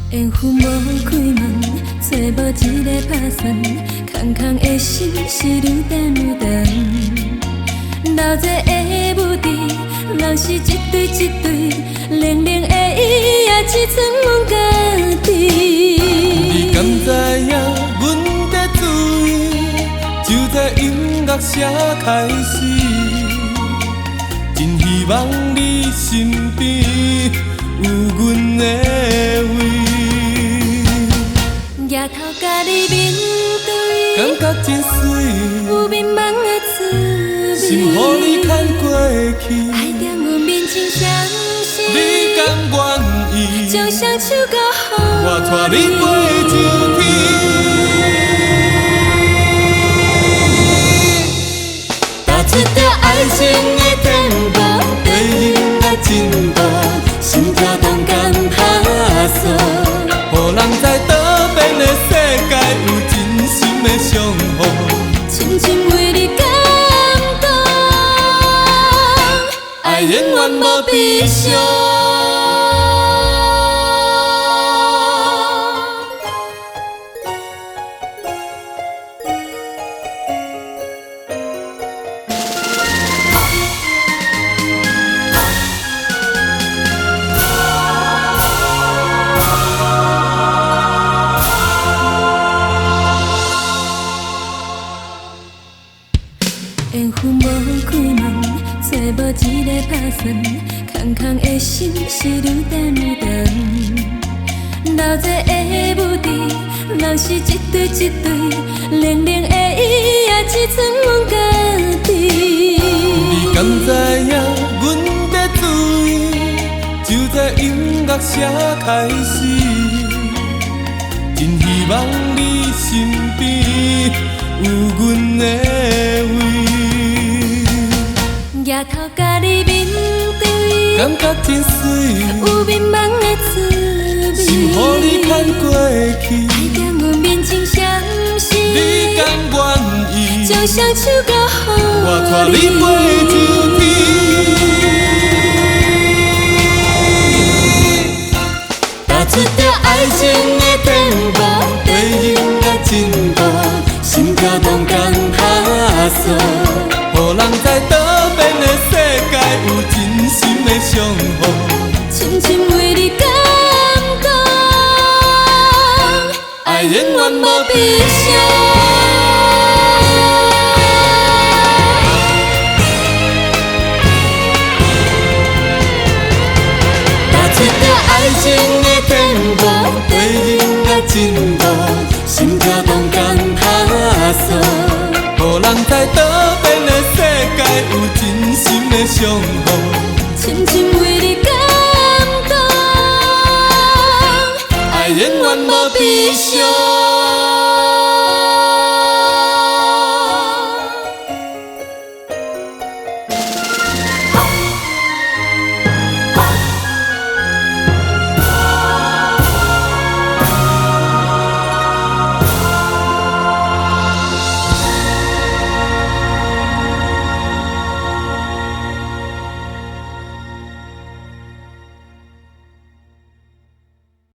缘分无开门，找无一个打算，空空的心是愈等愈长。留在的目的，人是一对一对，冷冷的伊也只剩阮家己。你敢知影，阮在注意，就在音乐声开始，真希望你身边有阮的位。抬头甲你面对，感觉真水，有迷茫的滋味。心予你牵过去，爱在阮面前相信，你甘愿意，将双手交予我带你飞上天。踏出着爱情的天幕，对音乐进步，心跳动感拍索。予人知倒边的世界有真心的相互，深深为你感动，爱永远无悲伤。缘分无开门，找无一个打算，空空的心是愈等愈长。留在的目的，人是一对一对，冷冷的伊也只剩阮家己。你敢知影，阮在注意，就在音乐声开始，真希望你身边有阮的位。抬头甲你面对，感觉真水，有迷茫的滋味。心予你牵过去，爱在阮面前相信，你甘愿意，将双手交予我带你飞上天。踏出着爱情的天幕，对音乐进步，心跳动感拍索。予人知倒边的世界有真心的相互，深深为你感动，爱永远无悲伤。踏出着爱情的天幕，对音乐进步，心跳动感拍索。予人知倒边的世界有真心的相互，深深为你感动，爱永远无悲伤。